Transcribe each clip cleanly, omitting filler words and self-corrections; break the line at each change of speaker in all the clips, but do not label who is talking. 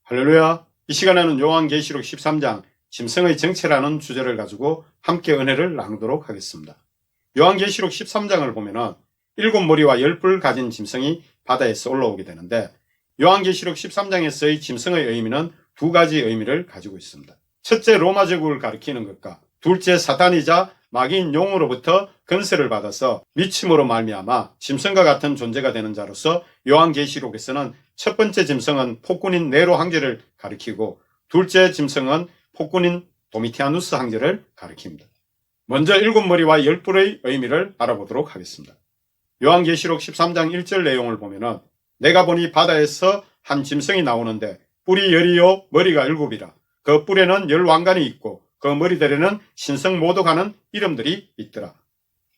할렐루야. 이 시간에는 요한계시록 13장 짐승의 정체라는 주제를 가지고 함께 은혜를 나누도록 하겠습니다. 요한계시록 13장을 보면은 7머리와 10뿔 가진 짐승이 바다에서 올라오게 되는데, 요한계시록 13장에서의 짐승의 의미는 두 가지 의미를 가지고 있습니다. 첫째, 로마 제국을 가리키는 것과 둘째, 사탄이자 마귀인 용으로부터 건세를 받아서 미침으로 말미암아 짐승과 같은 존재가 되는 자로서 요한계시록에서는 첫 번째 짐승은 폭군인 네로 황제를 가리키고 둘째 짐승은 폭군인 도미티아누스 황제를 가리킵니다. 먼저 7머리와 10뿔의 의미를 알아보도록 하겠습니다. 요한계시록 13장 1절 내용을 보면은 내가 보니 바다에서 한 짐승이 나오는데 뿔이 10이요 머리가 7이라. 그 뿔에는 10왕관이 있고 그 머리들에는 신성 모독하는 이름들이 있더라.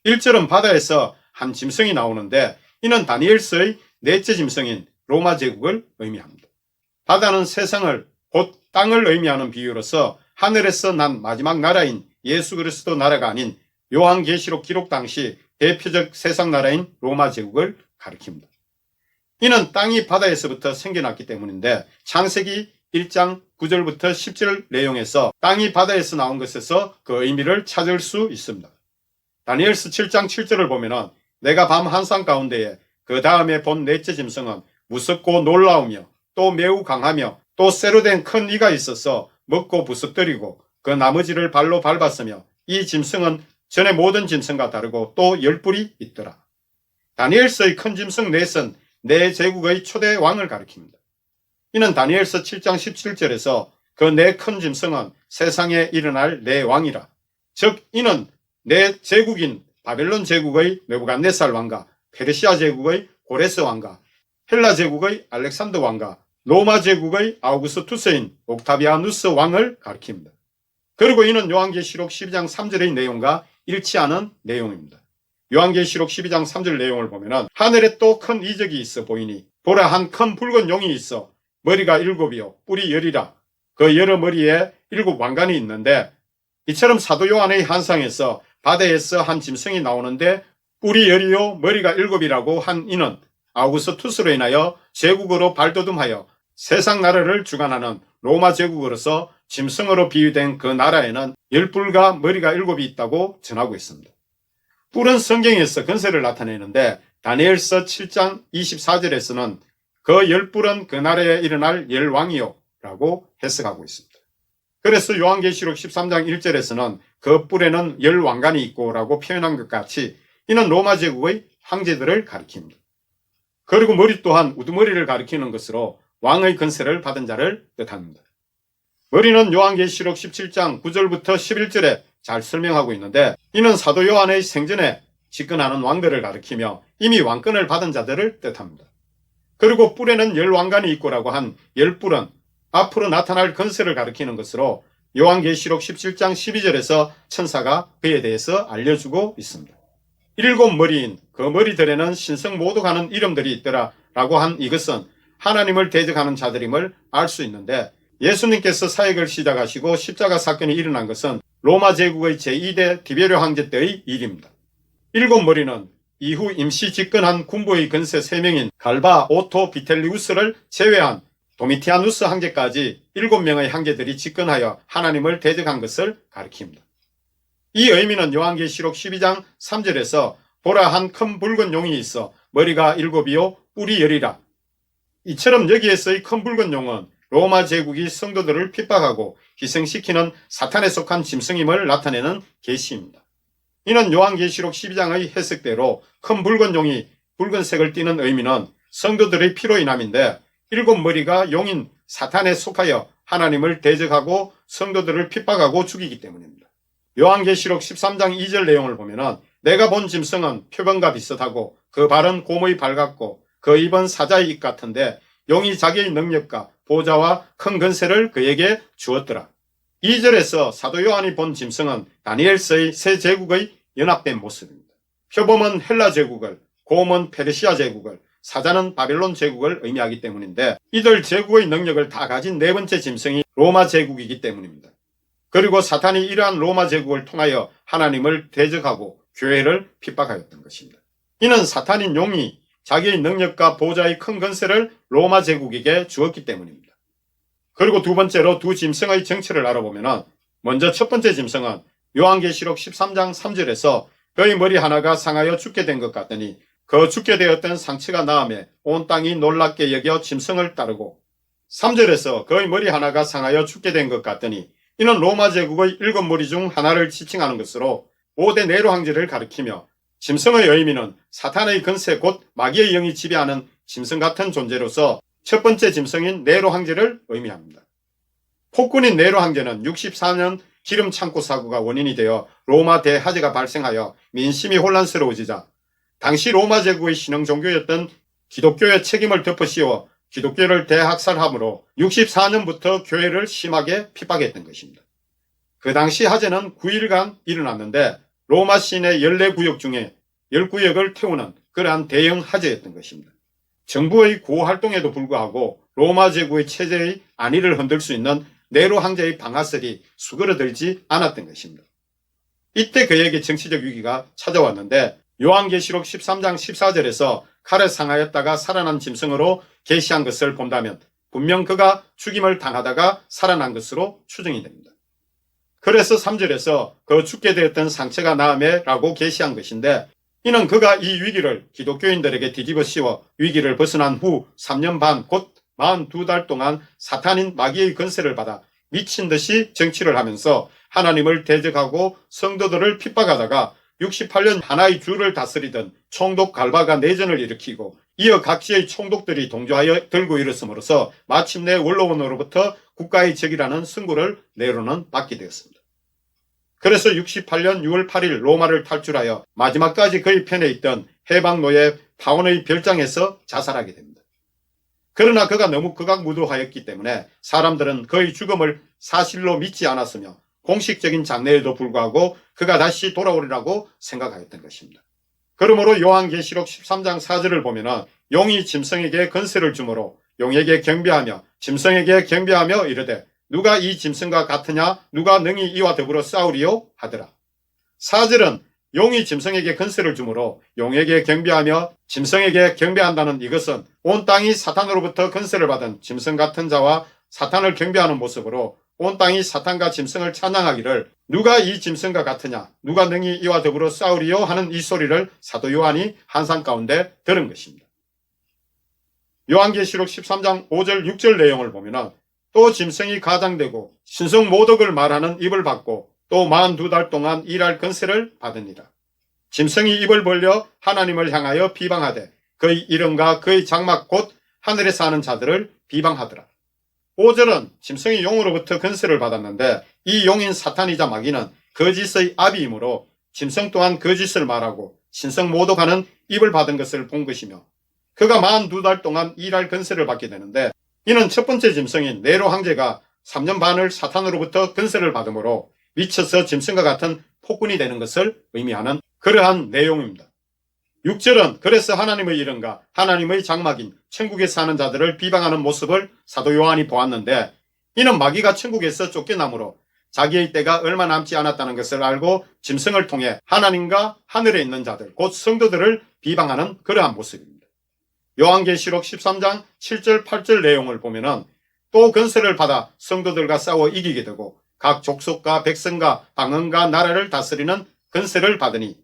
1절은 바다에서 한 짐승이 나오는데 이는 다니엘서의 넷째 짐승인 로마 제국을 의미합니다. 바다는 세상을 곧 땅을 의미하는 비유로서 하늘에서 난 마지막 나라인 예수 그리스도 나라가 아닌 요한계시록 기록 당시 대표적 세상 나라인 로마 제국을 가리킵니다. 이는 땅이 바다에서부터 생겨났기 때문인데 창세기 1장 9절부터 10절 내용에서 땅이 바다에서 나온 것에서 그 의미를 찾을 수 있습니다. 다니엘서 7장 7절을 보면은 내가 밤 한상 가운데에 그 다음에 본 넷째 짐승은 무섭고 놀라우며 또 매우 강하며 또 쇠로 된 큰 이가 있어서 먹고 부서뜨리고 그 나머지를 발로 밟았으며 이 짐승은 전에 모든 짐승과 다르고 또 10뿔이 있더라. 다니엘서의 큰 짐승 넷은 네 제국의 초대 왕을 가리킵니다. 이는 다니엘서 7장 17절에서 그 네 큰 짐승은 세상에 일어날 네 왕이라. 즉 이는 네 제국인 바벨론 제국의 느부갓네살 왕과 페르시아 제국의 고레스 왕과 헬라 제국의 알렉산더 왕과 로마 제국의 아우구스투스인 옥타비아누스 왕을 가리킵니다. 그리고 이는 요한계시록 12장 3절의 내용과 일치하는 내용입니다. 요한계시록 12장 3절 내용을 보면 하늘에 또 큰 이적이 있어 보이니 보라 한 큰 붉은 용이 있어 머리가 7이요 뿔이 10이라. 그 여러 머리에 7왕관이 있는데 이처럼 사도 요한의 환상에서 바다에서 한 짐승이 나오는데 뿔이 10이요 머리가 7이라고 한 이는 아우구스투스로 인하여 제국으로 발돋움하여 세상 나라를 주관하는 로마 제국으로서 짐승으로 비유된 그 나라에는 10뿔과 머리가 7이 있다고 전하고 있습니다. 뿔은 성경에서 건세를 나타내는데 다니엘서 7장 24절에서는 그 10뿔은 그 나라에 일어날 10왕이요 라고 해석하고 있습니다. 그래서 요한계시록 13장 1절에서는 그 뿔에는 10왕관이 있고 라고 표현한 것 같이 이는 로마 제국의 황제들을 가리킵니다. 그리고 머리 또한 우두머리를 가리키는 것으로 왕의 건세를 받은 자를 뜻합니다. 머리는 요한계시록 17장 9절부터 11절에 잘 설명하고 있는데 이는 사도 요한의 생전에 집권하는 왕들을 가리키며 이미 왕권을 받은 자들을 뜻합니다. 그리고 뿔에는 10왕관이 있고라고 한 10뿔은 앞으로 나타날 건세를 가리키는 것으로 요한계시록 17장 12절에서 천사가 그에 대해서 알려주고 있습니다. 7머리인 그 머리들에는 신성 모독하는 이름들이 있더라 라고 한 이것은 하나님을 대적하는 자들임을 알 수 있는데 예수님께서 사역을 시작하시고 십자가 사건이 일어난 것은 로마 제국의 제2대 디베르 황제 때의 일입니다. 7머리는 이후 임시 집권한 군부의 건세 3명인 갈바, 오토, 비텔리우스를 제외한 도미티아누스 황제까지 7명의 황제들이 집권하여 하나님을 대적한 것을 가리킵니다. 이 의미는 요한계시록 12장 3절에서 보라 한 큰 붉은 용이 있어 머리가 7이요 뿔이 10이라. 이처럼 여기에서의 큰 붉은 용은 로마 제국이 성도들을 핍박하고 희생시키는 사탄에 속한 짐승임을 나타내는 계시입니다. 이는 요한계시록 12장의 해석대로 큰 붉은 용이 붉은색을 띠는 의미는 성도들의 피로 인함인데 7머리가 용인 사탄에 속하여 하나님을 대적하고 성도들을 핍박하고 죽이기 때문입니다. 요한계시록 13장 2절 내용을 보면 내가 본 짐승은 표범과 비슷하고 그 발은 곰의 발 같고 그 입은 사자의 입 같은데 용이 자기의 능력과 보좌와 큰 건세를 그에게 주었더라. 2절에서 사도 요한이 본 짐승은 다니엘서의 세 제국의 연합된 모습입니다. 표범은 헬라 제국을, 곰은 페르시아 제국을, 사자는 바벨론 제국을 의미하기 때문인데 이들 제국의 능력을 다 가진 네 번째 짐승이 로마 제국이기 때문입니다. 그리고 사탄이 이러한 로마 제국을 통하여 하나님을 대적하고 교회를 핍박하였던 것입니다. 이는 사탄인 용이 자기의 능력과 보좌의 큰 건세를 로마 제국에게 주었기 때문입니다. 그리고 두 번째로 두 짐승의 정체를 알아보면 먼저 첫 번째 짐승은 요한계시록 13장 3절에서 그의 머리 하나가 상하여 죽게 된 것 같더니 그 죽게 되었던 상처가 나음에 온 땅이 놀랍게 여겨 짐승을 따르고 3절에서 그의 머리 하나가 상하여 죽게 된 것 같더니 이는 로마 제국의 7무리 중 하나를 지칭하는 것으로 5대 네로 황제를 가리키며 짐승의 의미는 사탄의 근세 곧 마귀의 영이 지배하는 짐승 같은 존재로서 첫 번째 짐승인 네로 황제를 의미합니다. 폭군인 네로 황제는 64년 기름 창고 사고가 원인이 되어 로마 대화재가 발생하여 민심이 혼란스러워지자 당시 로마 제국의 신흥 종교였던 기독교의 책임을 덮어씌워 기독교를 대학살함으로 64년부터 교회를 심하게 핍박했던 것입니다. 그 당시 화재는 9일간 일어났는데 로마 시내 14구역 중에 10구역을 태우는 그러한 대형 화재였던 것입니다. 정부의 구호 활동에도 불구하고 로마 제국의 체제의 안위를 흔들 수 있는 네로 황제의 방아쇠이 수그러들지 않았던 것입니다. 이때 그에게 정치적 위기가 찾아왔는데 요한계시록 13장 14절에서 칼에 상하였다가 살아난 짐승으로 계시한 것을 본다면 분명 그가 죽임을 당하다가 살아난 것으로 추정이 됩니다. 그래서 3절에서 그 죽게 되었던 상처가 나음에 라고 계시한 것인데 이는 그가 이 위기를 기독교인들에게 뒤집어 씌워 위기를 벗어난 후 3년 반 곧 42달 동안 사탄인 마귀의 권세를 받아 미친 듯이 정치를 하면서 하나님을 대적하고 성도들을 핍박하다가 68년 하나의 주를 다스리던 총독 갈바가 내전을 일으키고 이어 각지의 총독들이 동조하여 들고 일었음으로써 마침내 원로원으로부터 국가의 적이라는 승구를 네로는 받게 되었습니다. 그래서 68년 6월 8일 로마를 탈출하여 마지막까지 그의 편에 있던 해방노예 파원의 별장에서 자살하게 됩니다. 그러나 그가 너무 극악무도하였기 때문에 사람들은 그의 죽음을 사실로 믿지 않았으며 공식적인 장례에도 불구하고 그가 다시 돌아오리라고 생각하였던 것입니다. 그러므로 요한계시록 13장 4절을 보면 용이 짐승에게 권세를 주므로 용에게 경배하며 짐승에게 경배하며 이르되 누가 이 짐승과 같으냐 누가 능히 이와 더불어 싸우리요 하더라. 4절은 용이 짐승에게 권세를 주므로 용에게 경배하며 짐승에게 경배한다는 이것은 온 땅이 사탄으로부터 권세를 받은 짐승 같은 자와 사탄을 경배하는 모습으로 온 땅이 사탄과 짐승을 찬양하기를 누가 이 짐승과 같으냐 누가 능히 이와 더불어 싸우리요 하는 이 소리를 사도 요한이 환상 가운데 들은 것입니다. 요한계시록 13장 5절 6절 내용을 보면 또 짐승이 가장되고 신성 모독을 말하는 입을 받고 또 42달 동안 일할 권세를 받으니라. 짐승이 입을 벌려 하나님을 향하여 비방하되 그의 이름과 그의 장막 곧 하늘에 사는 자들을 비방하더라. 5절은 짐승이 용으로부터 권세를 받았는데 이 용인 사탄이자 마귀는 거짓의 아비이므로 짐승 또한 거짓을 말하고 신성 모독하는 입을 받은 것을 본 것이며 그가 42달 동안 일할 권세를 받게 되는데 이는 첫 번째 짐승인 네로 황제가 3년 반을 사탄으로부터 권세를 받으므로 미쳐서 짐승과 같은 폭군이 되는 것을 의미하는 그러한 내용입니다. 6절은 그래서 하나님의 이름과 하나님의 장막인 천국에 사는 자들을 비방하는 모습을 사도 요한이 보았는데 이는 마귀가 천국에서 쫓겨나므로 자기의 때가 얼마 남지 않았다는 것을 알고 짐승을 통해 하나님과 하늘에 있는 자들 곧 성도들을 비방하는 그러한 모습입니다. 요한계시록 13장 7절 8절 내용을 보면 또 권세를 받아 성도들과 싸워 이기게 되고 각 족속과 백성과 방언과 나라를 다스리는 권세를 받으니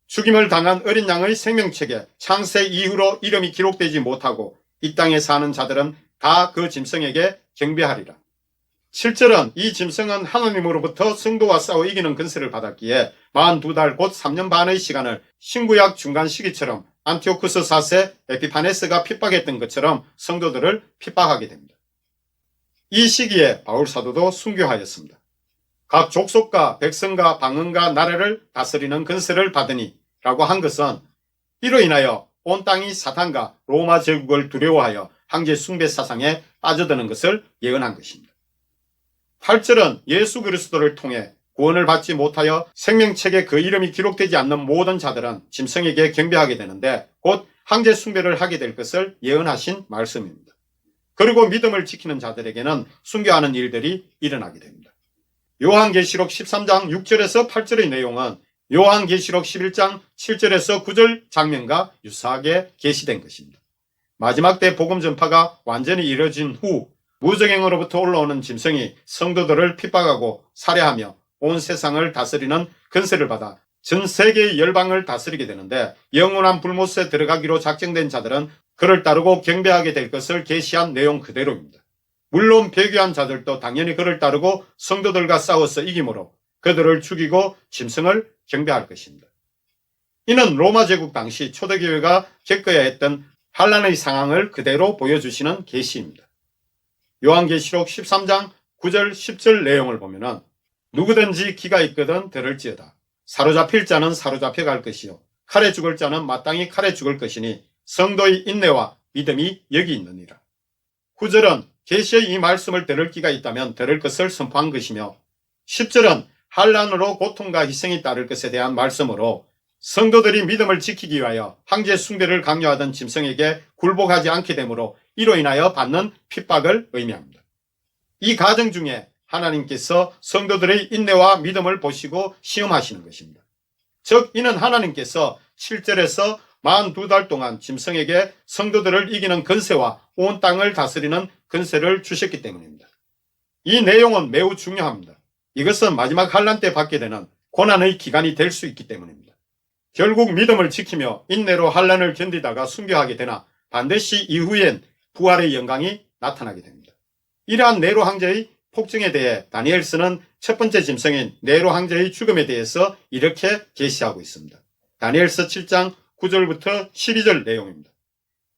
죽임을 당한 어린 양의 생명책에 창세 이후로 이름이 기록되지 못하고 이 땅에 사는 자들은 다 그 짐승에게 경배하리라. 7절은 이 짐승은 하나님으로부터 성도와 싸워 이기는 권세를 받았기에 42달 곧 3년 반의 시간을 신구약 중간 시기처럼 안티오쿠스 4세 에피파네스가 핍박했던 것처럼 성도들을 핍박하게 됩니다. 이 시기에 바울 사도도 순교하였습니다. 각 족속과 백성과 방언과 나라를 다스리는 권세를 받으니 라고 한 것은 이로 인하여 온 땅이 사탄과 로마 제국을 두려워하여 황제 숭배 사상에 빠져드는 것을 예언한 것입니다. 8절은 예수 그리스도를 통해 구원을 받지 못하여 생명책에 그 이름이 기록되지 않는 모든 자들은 짐승에게 경배하게 되는데 곧 황제 숭배를 하게 될 것을 예언하신 말씀입니다. 그리고 믿음을 지키는 자들에게는 순교하는 일들이 일어나게 됩니다. 요한계시록 13장 6절에서 8절의 내용은 요한계시록 11장 7절에서 9절 장면과 유사하게 계시된 것입니다. 마지막 때 복음 전파가 완전히 이루어진 후 무적행으로부터 올라오는 짐승이 성도들을 핍박하고 살해하며 온 세상을 다스리는 권세를 받아 전 세계의 열방을 다스리게 되는데, 영원한 불못에 들어가기로 작정된 자들은 그를 따르고 경배하게 될 것을 계시한 내용 그대로입니다. 물론 배교한 자들도 당연히 그를 따르고 성도들과 싸워서 이기므로 그들을 죽이고 짐승을 경배할 것입니다. 이는 로마 제국 당시 초대교회가 겪어야 했던 환란의 상황을 그대로 보여주시는 계시입니다. 요한계시록 13장 9절 10절 내용을 보면은 누구든지 귀가 있거든 들을지어다. 사로잡힐 자는 사로잡혀 갈 것이요 칼에 죽을 자는 마땅히 칼에 죽을 것이니 성도의 인내와 믿음이 여기 있느니라. 9절은 계시의 이 말씀을 들을 귀가 있다면 들을 것을 선포한 것이며, 10절은 환란으로 고통과 희생이 따를 것에 대한 말씀으로 성도들이 믿음을 지키기 위하여 황제 숭배를 강요하던 짐승에게 굴복하지 않게 되므로 이로 인하여 받는 핍박을 의미합니다. 이 과정 중에 하나님께서 성도들의 인내와 믿음을 보시고 시험하시는 것입니다. 즉 이는 하나님께서 7절에서 42달 동안 짐승에게 성도들을 이기는 권세와 온 땅을 다스리는 권세를 주셨기 때문입니다. 이 내용은 매우 중요합니다. 이것은 마지막 환란 때 받게 되는 고난의 기간이 될 수 있기 때문입니다. 결국 믿음을 지키며 인내로 환란을 견디다가 순교하게 되나 반드시 이후엔 부활의 영광이 나타나게 됩니다. 이러한 네로 황제의 폭증에 대해 다니엘서는 첫 번째 짐승인 네로 황제의 죽음에 대해서 이렇게 계시하고 있습니다. 다니엘서 7장 9절부터 12절 내용입니다.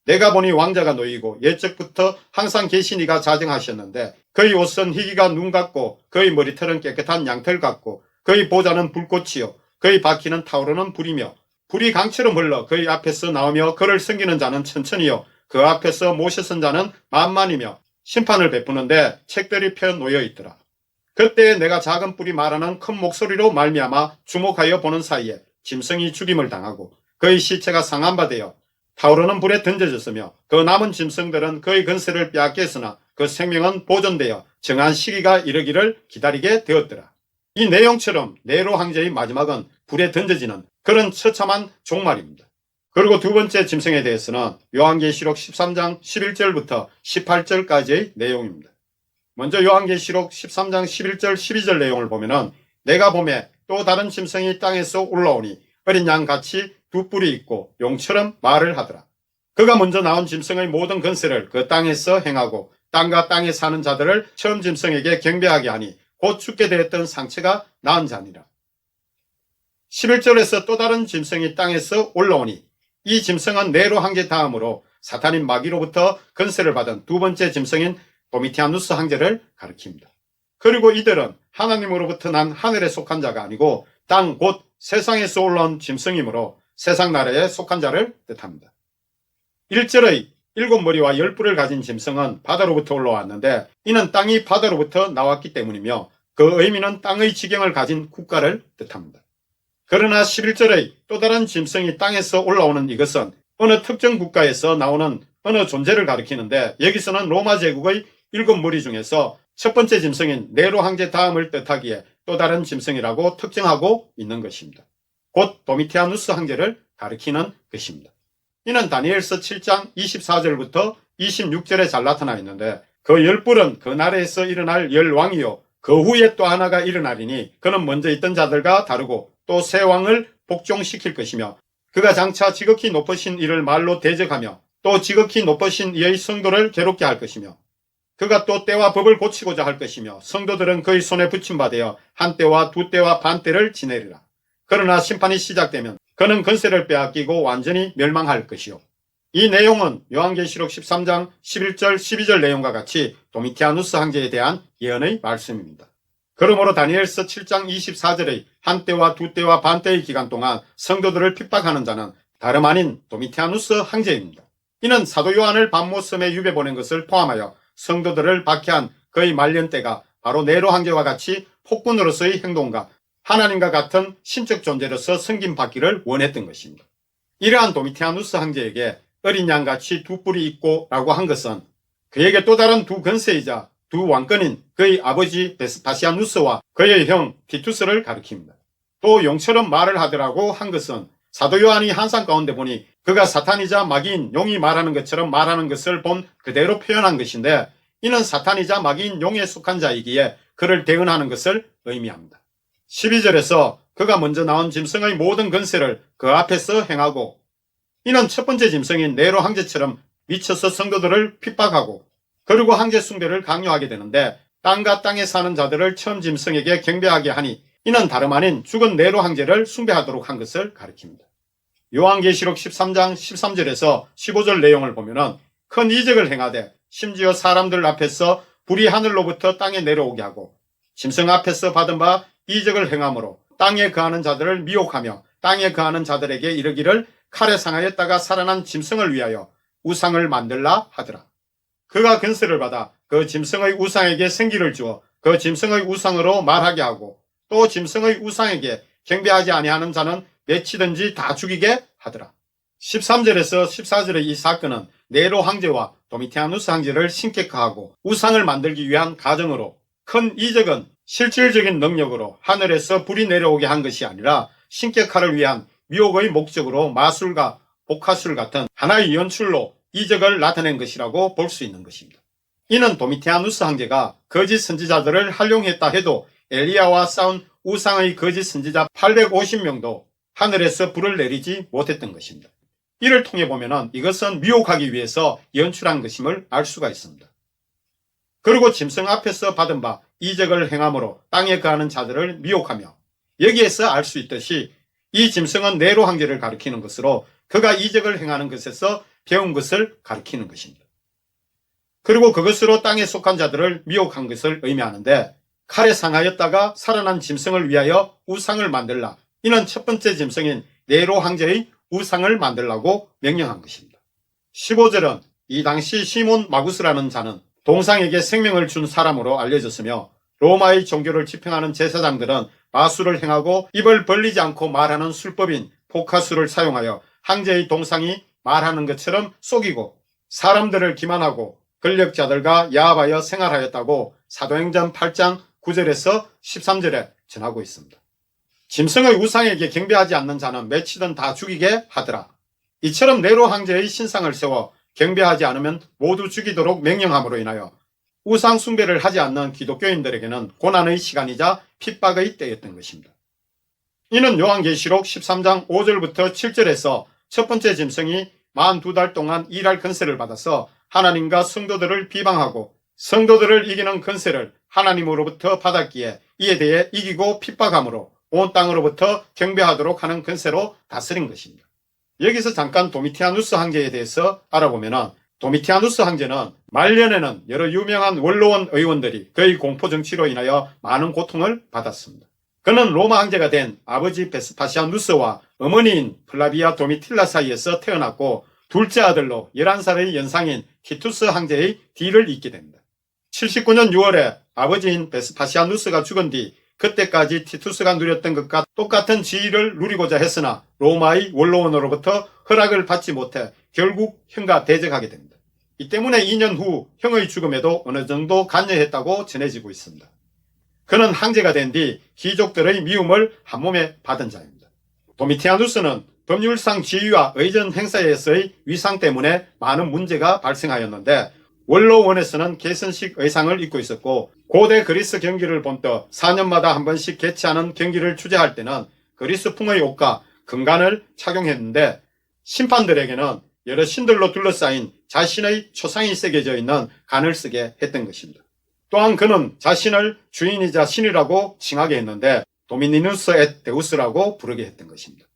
내가 보니 왕자가 놓이고 옛적부터 항상 계시니가 자정하셨는데 그의 옷은 희기가 눈 같고 그의 머리털은 깨끗한 양털 같고 그의 보좌는 불꽃이요 그의 바퀴는 타오르는 불이며 불이 강처럼 흘러 그의 앞에서 나오며 그를 섬기는 자는 천천히요 그 앞에서 모셔 선 자는 만만이며 심판을 베푸는데 책들이 펴 놓여 있더라. 그때 내가 작은 뿔이 말하는 큰 목소리로 말미암아 주목하여 보는 사이에 짐승이 죽임을 당하고 그의 시체가 상한 바 되어 타오르는 불에 던져졌으며 그 남은 짐승들은 그의 권세를 빼앗겼으나 그 생명은 보존되어 정한 시기가 이르기를 기다리게 되었더라. 이 내용처럼 네로 황제의 마지막은 불에 던져지는 그런 처참한 종말입니다. 그리고 두 번째 짐승에 대해서는 요한계시록 13장 11절부터 18절까지의 내용입니다. 먼저 요한계시록 13장 11절 12절 내용을 보면은 내가 보매 또 다른 짐승이 땅에서 올라오니 어린 양같이 두 뿔이 있고 용처럼 말을 하더라. 그가 먼저 나온 짐승의 모든 권세를 그 땅에서 행하고 땅과 땅에 사는 자들을 처음 짐승에게 경배하게 하니 곧 죽게 되었던 상처가 나은 자니라. 11절에서 또 다른 짐승이 땅에서 올라오니 이 짐승은 네로 황제 다음으로 사탄인 마귀로부터 권세를 받은 두 번째 짐승인 도미티아누스 황제를 가리킵니다. 그리고 이들은 하나님으로부터 난 하늘에 속한 자가 아니고 땅 곧 세상에서 올라온 짐승이므로 세상 나라에 속한 자를 뜻합니다. 1절의 7머리와 10뿔을 가진 짐승은 바다로부터 올라왔는데 이는 땅이 바다로부터 나왔기 때문이며 그 의미는 땅의 지경을 가진 국가를 뜻합니다. 그러나 11절의 또 다른 짐승이 땅에서 올라오는 이것은 어느 특정 국가에서 나오는 어느 존재를 가리키는데 여기서는 로마 제국의 7무리 중에서 첫 번째 짐승인 네로 황제 다음을 뜻하기에 또 다른 짐승이라고 특정하고 있는 것입니다. 곧 도미티아누스 황제를 가리키는 것입니다. 이는 다니엘서 7장 24절부터 26절에 잘 나타나 있는데 그 10뿔은 그 나라에서 일어날 10왕이요 그 후에 또 하나가 일어나리니 그는 먼저 있던 자들과 다르고 또 새 왕을 복종시킬 것이며 그가 장차 지극히 높으신 이를 말로 대적하며 또 지극히 높으신 이의 성도를 괴롭게 할 것이며 그가 또 때와 법을 고치고자 할 것이며 성도들은 그의 손에 붙임받아 한 때와 두 때와 반 때를 지내리라. 그러나 심판이 시작되면 그는 권세를 빼앗기고 완전히 멸망할 것이요. 이 내용은 요한계시록 13장 11절 12절 내용과 같이 도미티아누스 황제에 대한 예언의 말씀입니다. 그러므로 다니엘서 7장 24절의 한 때와 두 때와 반 때의 기간 동안 성도들을 핍박하는 자는 다름 아닌 도미티아누스 황제입니다. 이는 사도 요한을 밤모섬에 유배 보낸 것을 포함하여 성도들을 박해한 그의 말년 때가 바로 네로 황제와 같이 폭군으로서의 행동과 하나님과 같은 신적 존재로서 섬김받기를 원했던 것입니다. 이러한 도미티아누스 황제에게 어린 양같이 두 뿔이 있고 라고 한 것은 그에게 또 다른 두 권세이자 두 왕권인 그의 아버지 베스파시아누스와 그의 형 티투스를 가리킵니다. 또 용처럼 말을 하더라고 한 것은 사도 요한이 환상 가운데 보니 그가 사탄이자 마귀인 용이 말하는 것처럼 말하는 것을 본 그대로 표현한 것인데 이는 사탄이자 마귀인 용에 속한 자이기에 그를 대언하는 것을 의미합니다. 12절에서 그가 먼저 나온 짐승의 모든 권세를 그 앞에서 행하고, 이는 첫 번째 짐승인 네로 황제처럼 미쳐서 성도들을 핍박하고 그리고 황제 숭배를 강요하게 되는데, 땅과 땅에 사는 자들을 처음 짐승에게 경배하게 하니 이는 다름 아닌 죽은 네로 황제를 숭배하도록 한 것을 가리킵니다. 요한계시록 13장 13절에서 15절 내용을 보면은 큰 이적을 행하되 심지어 사람들 앞에서 불이 하늘로부터 땅에 내려오게 하고 짐승 앞에서 받은 바 이적을 행함으로 땅에 거하는 자들을 미혹하며 땅에 거하는 자들에게 이르기를 칼에 상하였다가 살아난 짐승을 위하여 우상을 만들라 하더라. 그가 권세를 받아 그 짐승의 우상에게 생기를 주어 그 짐승의 우상으로 말하게 하고 또 짐승의 우상에게 경배하지 아니하는 자는 몇이든지 다 죽이게 하더라. 13절에서 14절의 이 사건은 네로 황제와 도미티아누스 황제를 신격화하고 우상을 만들기 위한 과정으로, 큰 이적은 실질적인 능력으로 하늘에서 불이 내려오게 한 것이 아니라 신격화를 위한 미혹의 목적으로 마술과 복화술 같은 하나의 연출로 이적을 나타낸 것이라고 볼 수 있는 것입니다. 이는 도미티아누스 황제가 거짓 선지자들을 활용했다 해도 엘리야와 싸운 우상의 거짓 선지자 850명도 하늘에서 불을 내리지 못했던 것입니다. 이를 통해 보면 이것은 미혹하기 위해서 연출한 것임을 알 수가 있습니다. 그리고 짐승 앞에서 받은 바 이적을 행함으로 땅에 거하는 자들을 미혹하며, 여기에서 알 수 있듯이 이 짐승은 네로 황제를 가리키는 것으로 그가 이적을 행하는 것에서 배운 것을 가리키는 것입니다. 그리고 그것으로 땅에 속한 자들을 미혹한 것을 의미하는데, 칼에 상하였다가 살아난 짐승을 위하여 우상을 만들라, 이는 첫 번째 짐승인 네로 황제의 우상을 만들라고 명령한 것입니다. 15절은 이 당시 시몬 마구스라는 자는 동상에게 생명을 준 사람으로 알려졌으며, 로마의 종교를 집행하는 제사장들은 마술을 행하고 입을 벌리지 않고 말하는 술법인 복화술을 사용하여 황제의 동상이 말하는 것처럼 속이고 사람들을 기만하고 권력자들과 야합하여 생활하였다고 사도행전 8장 9절에서 13절에 전하고 있습니다. 짐승의 우상에게 경배하지 않는 자는 몇이든 다 죽이게 하더라. 이처럼 네로 황제의 신상을 세워 경배하지 않으면 모두 죽이도록 명령함으로 인하여 우상 숭배를 하지 않는 기독교인들에게는 고난의 시간이자 핍박의 때였던 것입니다. 이는 요한계시록 13장 5절부터 7절에서 첫 번째 짐승이 42달 동안 일할 권세를 받아서 하나님과 성도들을 비방하고 성도들을 이기는 권세를 하나님으로부터 받았기에 이에 대해 이기고 핍박함으로 온 땅으로부터 경배하도록 하는 권세로 다스린 것입니다. 여기서 잠깐 도미티아누스 황제에 대해서 알아보면, 도미티아누스 황제는 말년에는 여러 유명한 원로원 의원들이 그의 공포 정치로 인하여 많은 고통을 받았습니다. 그는 로마 황제가 된 아버지 베스파시아누스와 어머니인 플라비아 도미틸라 사이에서 태어났고, 둘째 아들로 11살의 연상인 티투스 황제의 뒤를 잇게 됩니다. 79년 6월에 아버지인 베스파시아누스가 죽은 뒤 그때까지 티투스가 누렸던 것과 똑같은 지위를 누리고자 했으나 로마의 원로원으로부터 허락을 받지 못해 결국 형과 대적하게 됩니다. 이 때문에 2년 후 형의 죽음에도 어느 정도 관여했다고 전해지고 있습니다. 그는 황제가 된 뒤 귀족들의 미움을 한몸에 받은 자입니다. 도미티아누스는 법률상 지위와 의전 행사에서의 위상 때문에 많은 문제가 발생하였는데, 원로원에서는 개선식 의상을 입고 있었고, 고대 그리스 경기를 본떠 4년마다 한 번씩 개최하는 경기를 주재할 때는 그리스풍의 옷과 금관을 착용했는데, 심판들에게는 여러 신들로 둘러싸인 자신의 초상이 새겨져 있는 관을 쓰게 했던 것입니다. 또한 그는 자신을 주인이자 신이라고 칭하게 했는데 도미니누스 앳 데우스라고 부르게 했던 것입니다.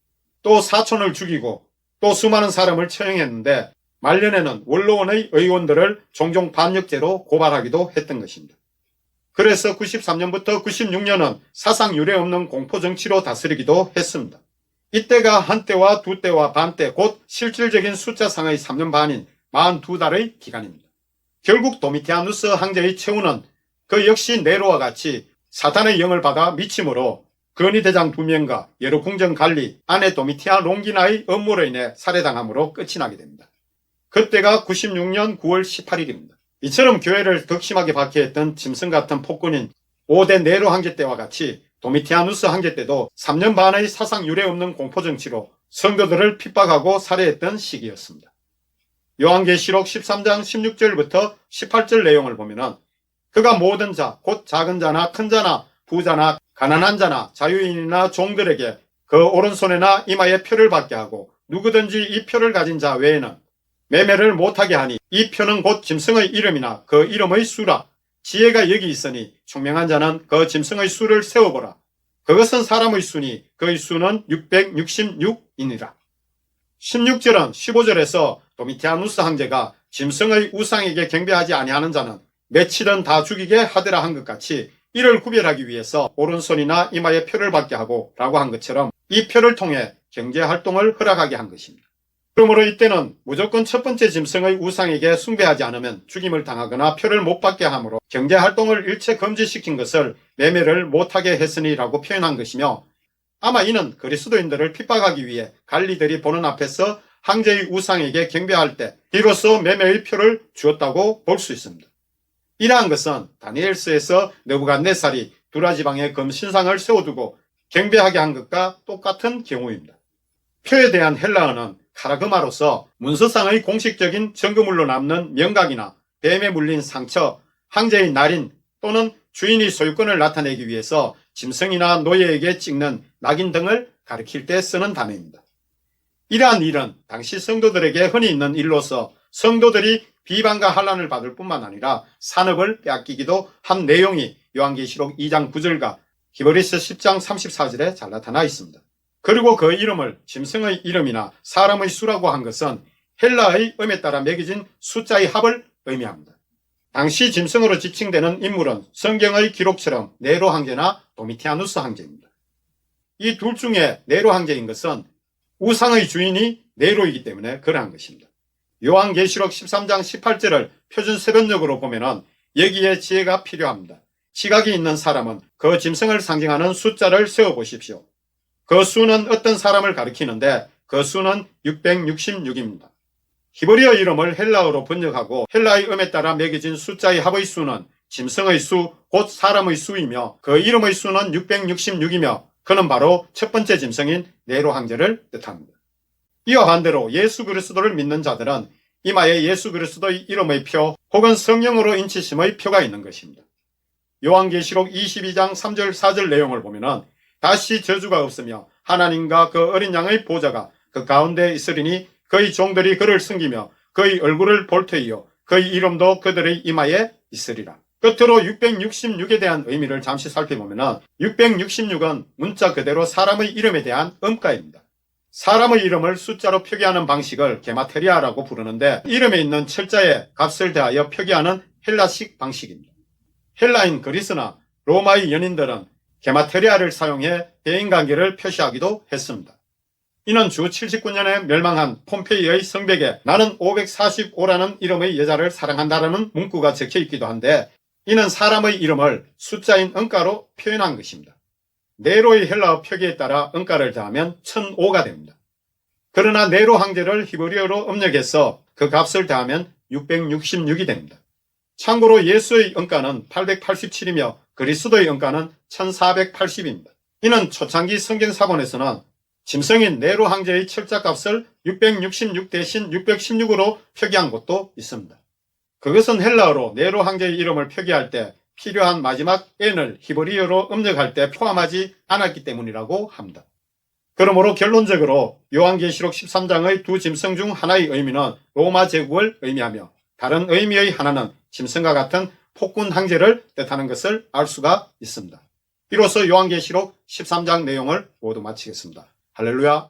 또 사촌을 죽이고 또 수많은 사람을 처형했는데 말년에는 원로원의 의원들을 종종 반역죄로 고발하기도 했던 것입니다. 그래서 93년부터 96년은 사상 유례 없는 공포정치로 다스리기도 했습니다. 이때가 한때와 두때와 반때 곧 실질적인 숫자상의 3년 반인 42달의 기간입니다. 결국 도미티아누스 황제의 최후는 그 역시 네로와 같이 사탄의 영을 받아 미침으로 근위대장 2명과 여러 궁정 관리, 아내 도미티아 롱기나의 업무로 인해 살해당함으로 끝이 나게 됩니다. 그때가 96년 9월 18일입니다. 이처럼 교회를 덕심하게 박해했던 짐승 같은 폭군인 5대 네로 황제 때와 같이 도미티아누스 황제 때도 3년 반의 사상 유례 없는 공포정치로 성도들을 핍박하고 살해했던 시기였습니다. 요한계시록 13장 16절부터 18절 내용을 보면은 그가 모든 자, 곧 작은 자나 큰 자나 부자나 가난한 자나 자유인이나 종들에게 그 오른손에나 이마에 표를 받게 하고 누구든지 이 표를 가진 자 외에는 매매를 못하게 하니 이 표는 곧 짐승의 이름이나 그 이름의 수라. 지혜가 여기 있으니 총명한 자는 그 짐승의 수를 세워보라. 그것은 사람의 수니 그의 수는 666이니라. 16절은 15절에서 도미티아누스 황제가 짐승의 우상에게 경배하지 아니하는 자는 맺히든 다 죽이게 하더라 한 것 같이 이를 구별하기 위해서 오른손이나 이마에 표를 받게 하고 라고 한 것처럼 이 표를 통해 경제활동을 허락하게 한 것입니다. 그러므로 이때는 무조건 첫 번째 짐승의 우상에게 숭배하지 않으면 죽임을 당하거나 표를 못 받게 하므로 경제활동을 일체 금지시킨 것을 매매를 못하게 했으니라고 표현한 것이며 아마 이는 그리스도인들을 핍박하기 위해 관리들이 보는 앞에서 황제의 우상에게 경배할 때 비로소 매매의 표를 주었다고 볼 수 있습니다. 이러한 것은 다니엘서에서 느부갓네살이 두라지방에 금신상을 세워두고 경배하게 한 것과 똑같은 경우입니다. 표에 대한 헬라어는 카라그마로서 문서상의 공식적인 증거물로 남는 명각이나 뱀에 물린 상처, 황제의 날인 또는 주인이 소유권을 나타내기 위해서 짐승이나 노예에게 찍는 낙인 등을 가리킬 때 쓰는 단어입니다. 이러한 일은 당시 성도들에게 흔히 있는 일로서 성도들이 비방과 환난을 받을 뿐만 아니라 산업을 빼앗기기도 한 내용이 요한계시록 2장 9절과 히브리서 10장 34절에 잘 나타나 있습니다. 그리고 그 이름을 짐승의 이름이나 사람의 수라고 한 것은 헬라의 음에 따라 매겨진 숫자의 합을 의미합니다. 당시 짐승으로 지칭되는 인물은 성경의 기록처럼 네로 황제나 도미티아누스 황제입니다. 이 둘 중에 네로 황제인 것은 우상의 주인이 네로이기 때문에 그러한 것입니다. 요한계시록 13장 18절을 표준 세변적으로 보면은 여기에 지혜가 필요합니다. 시각이 있는 사람은 그 짐승을 상징하는 숫자를 세워보십시오. 그 수는 어떤 사람을 가리키는데 그 수는 666입니다. 히브리어 이름을 헬라어로 번역하고 헬라의 음에 따라 매겨진 숫자의 합의 수는 짐승의 수, 곧 사람의 수이며 그 이름의 수는 666이며 그는 바로 첫 번째 짐승인 네로 황제를 뜻합니다. 이와 반대로 예수 그리스도를 믿는 자들은 이마에 예수 그리스도의 이름의 표 혹은 성령으로 인치심의 표가 있는 것입니다. 요한계시록 22장 3절 4절 내용을 보면은 다시 저주가 없으며 하나님과 그 어린 양의 보좌가 그 가운데 있으리니 그의 종들이 그를 섬기며 그의 얼굴을 볼 터이요 그의 이름도 그들의 이마에 있으리라. 끝으로 666에 대한 의미를 잠시 살펴보면 666은 문자 그대로 사람의 이름에 대한 음가입니다. 사람의 이름을 숫자로 표기하는 방식을 게마테리아라고 부르는데 이름에 있는 철자에 값을 대하여 표기하는 헬라식 방식입니다. 헬라인 그리스나 로마의 연인들은 게마테리아를 사용해 대인관계를 표시하기도 했습니다. 이는 주 79년에 멸망한 폼페이의 성벽에 나는 545라는 이름의 여자를 사랑한다라는 문구가 적혀 있기도 한데 이는 사람의 이름을 숫자인 음가로 표현한 것입니다. 네로의 헬라어 표기에 따라 음가를 더하면 1005가 됩니다. 그러나 네로 황제를 히브리어로 음력해서 그 값을 더하면 666이 됩니다. 참고로 예수의 음가는 887이며 그리스도의 음가는 1480입니다. 이는 초창기 성경사본에서는 짐승인 네로 황제의 철자값을 666 대신 616으로 표기한 곳도 있습니다. 그것은 헬라어로 네로 황제의 이름을 표기할 때 필요한 마지막 n을 히브리어로 음력할 때 포함하지 않았기 때문이라고 합니다. 그러므로 결론적으로 요한계시록 13장의 두 짐승 중 하나의 의미는 로마 제국을 의미하며 다른 의미의 하나는 짐승과 같은 폭군 황제를 뜻하는 것을 알 수가 있습니다. 이로써 요한계시록 13장 내용을 모두 마치겠습니다. 할렐루야.